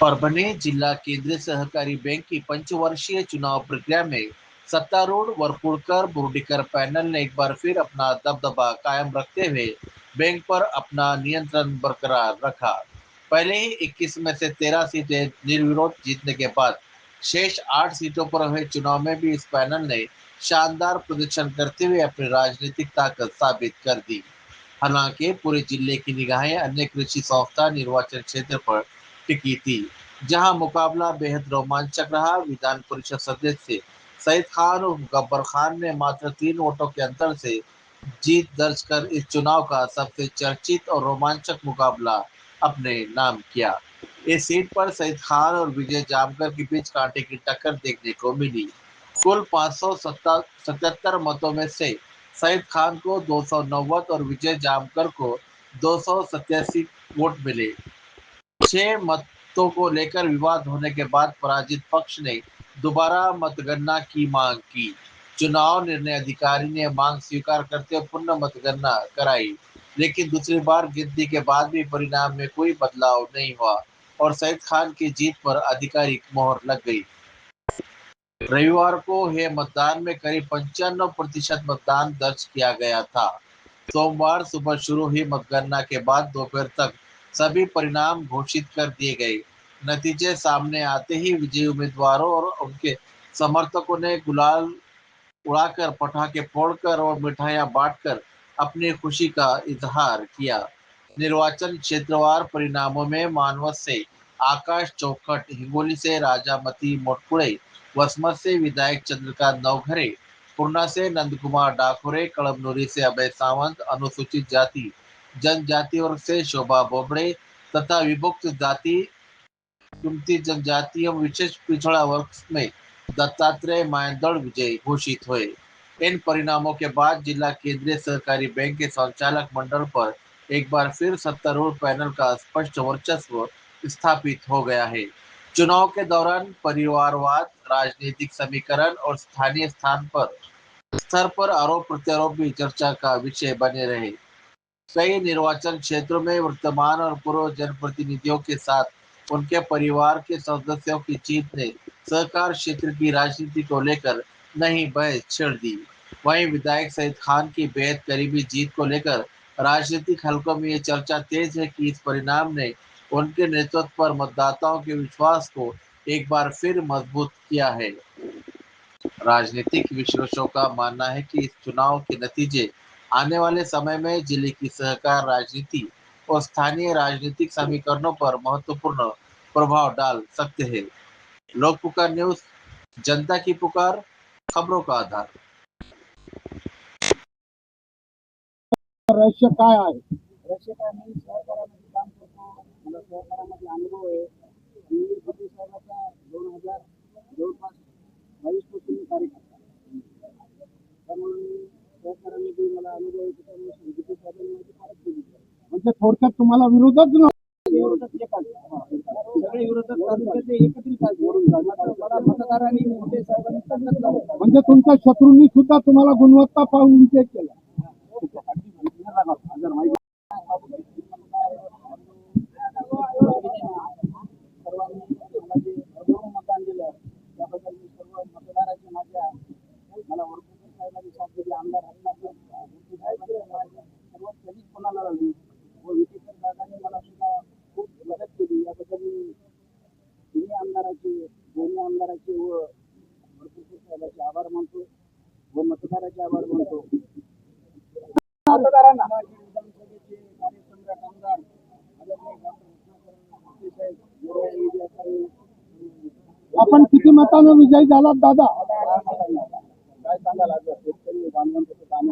परभणी जिला केंद्रीय सहकारी बैंक की पंचवर्षीय चुनाव प्रक्रिया में सत्तारूढ़ वरपुड़कर बुर्डीकर पैनल ने एक बार फिर अपना दबदबा कायम रखते हुए बैंक पर अपना नियंत्रण बरकरार रखा। पहले ही 21 में से 13 सीटें निर्विरोध जीतने के बाद शेष 8 सीटों पर हुए चुनाव में भी इस पैनल ने शानदार प्रदर्शन करते हुए अपनी राजनीतिक ताकत साबित कर दी। हालांकि पूरे जिले की निगाहें अन्य कृषि संस्था निर्वाचन क्षेत्र पर टिकी थी, जहां मुकाबला बेहद रोमांचक रहा। विधान परिषद सदस्य सईद खान और गब्बर खान ने मात्र 3 वोटों के अंतर से जीत दर्ज कर इस चुनाव का सबसे चर्चित और रोमांचक मुकाबला अपने नाम किया। इस सीट पर सईद खान और विजय जामकर के बीच कांटे की टक्कर देखने को मिली। कुल 577 मतों में से सईद खान को 290 और विजय जामकर को 287 वोट मिले। 6 मतों को लेकर विवाद होने के बाद पराजित पक्ष ने दोबारा मतगणना की मांग की। चुनाव निर्णय अधिकारी ने मांग स्वीकार करते हुए पुनः मतगणना कराई, लेकिन दूसरी बार गिनती के बाद भी परिणाम में कोई बदलाव नहीं हुआ और सईद खान की जीत पर आधिकारिक मोहर लग गई। रविवार को हुए मतदान में करीब 95% मतदान दर्ज किया गया था। सोमवार सुबह शुरू हुई मतगणना के बाद दोपहर तक सभी परिणाम घोषित कर दिए गए। नतीजे सामने आते ही विजयी उम्मीदवारों और उनके समर्थकों ने गुलाल उड़ाकर, पटाखे फोड़कर और मिठाइयां बांटकर अपनी खुशी का इजहार किया। निर्वाचन क्षेत्रवार परिणामों में मानवत से आकाश चौखट, हिंगोली से राजामती मोटकुड़े, वसमत से विधायक चंद्रकांत नवघरे, पूर्णा से नंदकुमार डाकोरे, कड़मनुरी से अभय सावंत, अनुसूचित जाति जनजाति वर्ग से शोभा बोबड़े तथा विभक्त जाति कीमती जनजाति एवं विशेष पिछड़ा वर्ग में दत्तात्रेय मायंदड़ विजयी घोषित हुए। इन परिणामों के बाद जिला केंद्रीय सहकारी बैंक के संचालक मंडल पर एक बार फिर सत्तारूढ़ पैनल का स्पष्ट वर्चस्व स्थापित हो गया है। चुनाव के दौरान परिवारवाद, राजनीतिक समीकरण और स्थानीय स्तर पर आरोप प्रत्यारोप भी चर्चा का विषय बने रहे। कई निर्वाचन क्षेत्रों में वर्तमान और पूर्व जनप्रतिनिधियों के साथ उनके परिवार के सदस्यों की जीत ने सहकार क्षेत्र की राजनीति को लेकर नई बहस छेड़ दी। वहीं विधायक सईद खान की बेहद करीबी जीत को लेकर राजनीतिक हलकों में ये चर्चा तेज है कि इस परिणाम ने उनके नेतृत्व पर मतदाताओं के विश्वास को एक बार फिर मजबूत किया है। राजनीतिक विश्लेषकों का मानना है कि इस चुनाव के नतीजे आने वाले समय में जिले की सहकार राजनीति और स्थानीय राजनीतिक समीकरणों पर महत्वपूर्ण प्रभाव डाल सकते हैं। लोक पुकार न्यूज, जनता की पुकार, खबरों का आधार। रहस्य काय आहे? रहस्य काय मी सहकारामध्ये काम करतो, मला सहकारामध्ये अनुभव आहे. मी मोदी साहेबाचा 2000 जवळपास 22 पासून मी कार्यकर्ता आहे. त्यामुळे मी सहकारामध्ये मला अनुभव आहे. त्यामुळे मोदी साहेबांनी माझी फारच केली. म्हणजे थोडक्यात तुम्हाला विरोधच नव्हता. विरोधक एकाच सगळे विरोधक तालुक्याचे एकत्रित मला मतदारांनी मोदी साहेबांनी तंत्रच लावलं. म्हणजे तुमच्या शत्रूंनी सुद्धा तुम्हाला गुणवत्ता पाहून विजय केला. मतदान दिलं त्याबद्दल मी सर्व मतदाराचे माझ्या मला वरपुडकर साहेबांनी साथ दिली. आमदार हरिनाथ साहेबांनी सर्वात कधीच कोणाला लागली व विटेकर दादांनी मला सुद्धा खूप मदत केली. याबद्दल मी दोन्ही आमदाराचे व वरपुडकर साहेबांचे आभार मानतो व मतदाराचे आभार मानतो. मतदारांना विधानसभेचे कार्यसम्राट आमदार आपण किती मताने विजयी झालात दादा? काय सांगाल आज शेतकरी बांधवांचं काम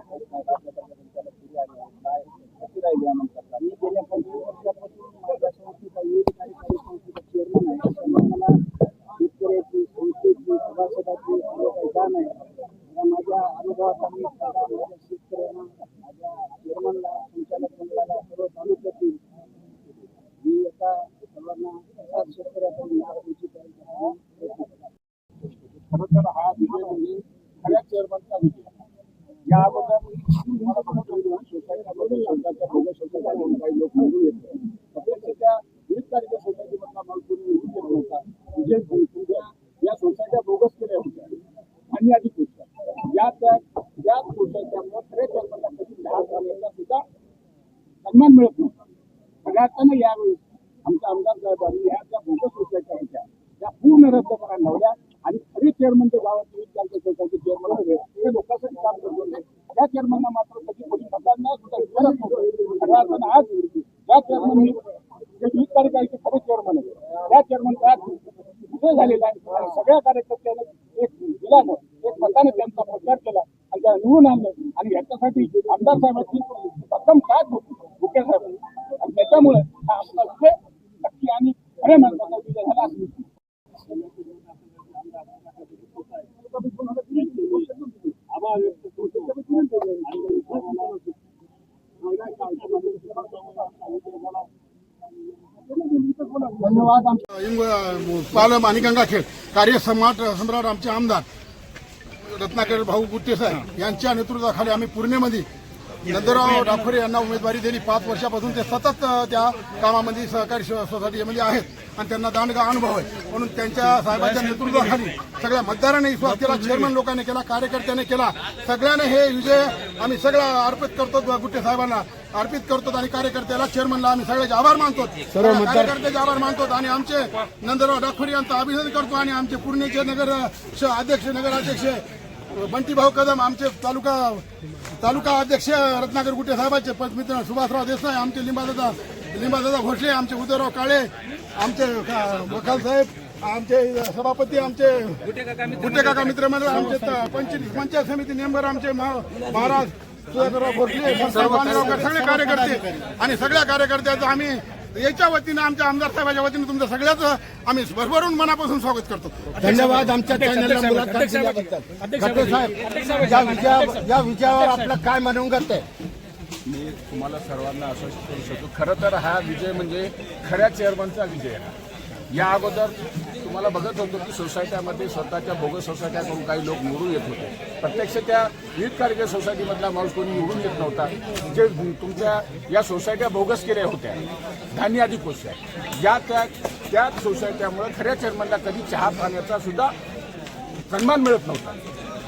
काय कशी राहिली आनंद? मी गेल्या 25 वर्षापासून माझ्या संस्थेचा विविध कार्यकारी संस्थेचा चेअरमन आहे. मला शेतकऱ्याची संस्थेची सभासदाची सर्व काही काम आहे. माझ्या अनुभवाचा मी माझ्या शेतकऱ्यांना, माझ्या चेअरमनला, संचालक मंडळाला, सर्व तालुक्यातील मी आता सर्वांना असाच शेतकऱ्याकडून खरं तर हा विजय म्हणजे सगळ्या चेअरमनचा विजय. या अगोदर सोसायटीमध्ये स्वतःच्या भोग सोसायटी काही लोक निवडून येतात. त्या 20 तारखेच्या सोसायटीमधला माल कोणी निवडून त्यामुळे खरे चेअरमनला कधी 10 सालांचा सुद्धा सन्मान मिळत नव्हता. सगळ्या अर्थानं यावेळी आमच्या आमदार साहेबांनी या ज्या बोगस सोसायट्या होत्या त्या पूर्ण रद्द करायला लावल्या आणि खरे चेअरमन ते गावात सोसायटी चेअरमन होते ते लोकांसाठी काम करत होते. त्या चेअरमनला मात्र कधी कोणी मतदान नाही सुद्धा विचारत नव्हतं. सगळ्या अर्थानं आज ज्या चेअरमननी जे 20 तारखेचे खरे चेअरमन आहे त्या चेअरमनचा आज विजय झालेला आहे आणि सगळ्या कार्यकर्त्यांनी एक दिलानं एक मताने त्यांचा प्रचार केला आणि त्या निवडून आणलं आणि याच्यासाठी आमदार साहेबांची प्रथम साथ होती मुख्य साहेब आणि त्याच्यामुळे हा आपला विजय नक्की आणि खऱ्या माणसाचा विजय झाला असं धन्यवाद. पालम आणि गंगाखेड सम्राट आमचे आमदार रत्नाकर भाऊ गुट्टे साहेब यांच्या नेतृत्वाखाली आम्ही पूर्णेमध्ये नंदराव डाफोरे यांना उमेदवारी दिली. 5 वर्षापासून ते सतत त्या कामामध्ये सहकारी सोसायटीमध्ये आहेत आणि त्यांना दांडगा अनुभव आहे. म्हणून त्यांच्या साहेबांच्या नेतृत्वाखाली सगळ्या मतदारांनी विश्वास केला, चेअरमन लोकांनी केला, कार्यकर्त्यांनी केला. सगळ्यांना हे विजय आम्ही सगळं अर्पित करतो, गुट्टे साहेबांना अर्पित करतो आणि कार्यकर्त्याला चेअरमनला आम्ही सगळ्याचे आभार मानतो, कार्यकर्त्याचे आभार मानतो आणि आमचे नंदराव डाफोरे यांचं अभिनंदन करतो आणि आमचे पूर्णेचे नगराध्यक्ष बंटीभाऊ कदम, आमचे तालुका अध्यक्ष रत्नाकर गुट्टे साहेबांचे मित्र सुभाषराव देसाई, आमचे लिंबादादा भोसले, आमचे उदयराव काळे, आमचे वकाल साहेब, आमचे सभापती, आमचे गुट्टे काका मित्रमंडळ, आमचे पंचायत समिती मेंबर, आमचे महाराज सुधाकरराव भोसले, सगळे कार्यकर्ते आणि सगळ्या कार्यकर्त्याचं आम्ही याच्या वतीनं आमच्या आमदार साहेबांच्या वतीनं तुमचं सगळ्याचं आम्ही भरभरून मनापासून स्वागत करतो. धन्यवाद. आमच्या चॅनलला मुलाखत दिल्याबद्दल. खट्टे साहेब, या विजयावर आपलं काय मनोगत आहे? मी तुम्हाला सर्वांना असं करू शकतो, खरं तर हा विजय म्हणजे खऱ्या चेअरमनचा विजय आहे. या अगोदर तुम्हाला बघत होतो की सोसायट्यामध्ये स्वतःच्या बोगस सोसायट्या करून काही लोक निवडून येत होते. प्रत्यक्ष त्या विविध कार्य सोसायटीमधला माणूस कोणी निवडून येत नव्हता. जे तुमच्या या सोसायट्या बोगस केल्या होत्या, धान्य आधी कोसल्या, त्या सोसायट्यामुळे खऱ्या चेअरमनला कधी चहा पाण्याचा सुद्धा सन्मान मिळत नव्हता.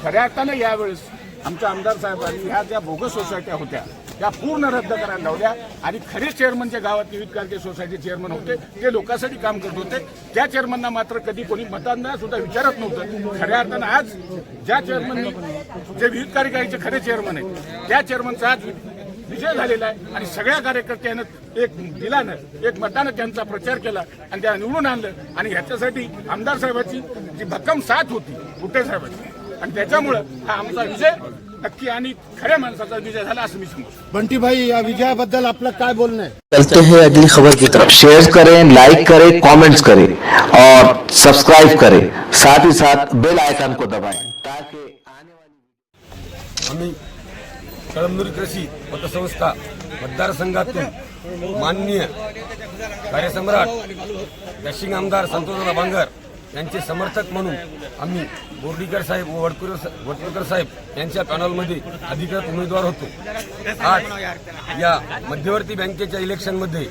खऱ्या अर्थानं यावेळेस आमच्या आमदार साहेबांनी ह्या ज्या बोगस सोसायट्या होत्या त्या पूर्ण रद्द करायला लावल्या आणि खरे चेअरमन जे गावात विविध कार्य सोसायटी चेअरमन होते ते लोकांसाठी काम करत होते. त्या चेअरमनना मात्र कधी कोणी मतांना सुद्धा विचारत नव्हतं. खऱ्या अर्थानं आज ज्या चेअरमननी जे विविध कार्यकारीचे खरे चेअरमन आहेत त्या चेअरमनचा आज विजय झालेला आहे आणि सगळ्या कार्यकर्त्यानं एक मतानं त्यांचा प्रचार केला आणि त्या निवडून आणलं आणि ह्याच्यासाठी आमदार साहेबांची जी भक्कम साथ होती गुट्टे साहेबांची आणि त्याच्यामुळं हा आमचा विजय नक्की आणि खऱ्या माणसाचा विजय झाला असं मी समजतो. बंटी भाई, या विजयाबद्दल आपलं काय बोलणं आहे? चलते हैं अगली खबर की तरफ। शेयर करें, लाइक करें, कमेंट्स करें और सब्सक्राइब करें, साथ ही साथ बेल आइकन को दबाएं ताकि आने वाली आम्ही कळमनुरी कृषी पतसंस्था मतदारसंघातून माननीय कार्यसम्राट डॅशिंग आमदार संतोषदादा बांगर यांचे समर्थक म्हणून आम्ही बोर्डीकर साहेब व वडकुरकर साहेब यांच्या पॅनलमध्ये अधिकृत उमेदवार होतो. आज या मध्यवर्ती बँकेच्या इलेक्शनमध्ये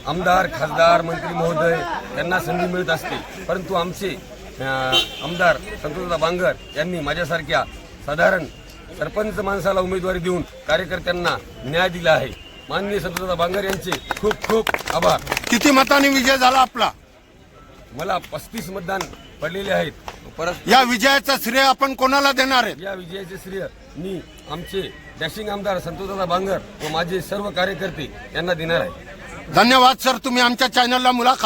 आमदार, खासदार, मंत्री महोदय यांना संधी मिळत असते, परंतु आमचे आमदार संतोषदादा बांगर यांनी माझ्यासारख्या साधारण सरपंच माणसाला उमेदवारी देऊन कार्यकर्त्यांना न्याय दिला आहे. माननीय संतोषदादा बांगर यांचे खूप खूप आभार. किती मतांनी विजय झाला आपला? मला 35 मतदान पडलेले आहेत. परत या विजयाचं श्रेय आपण कोणाला देणार आहे? या विजयाचे श्रेय मी आमचे डॅशिंग आमदार संतोषदादा बांगर व माझे सर्व कार्यकर्ते यांना देणार आहे. धन्यवाद सर, तुम्ही आमच्या चॅनलला मुलाखत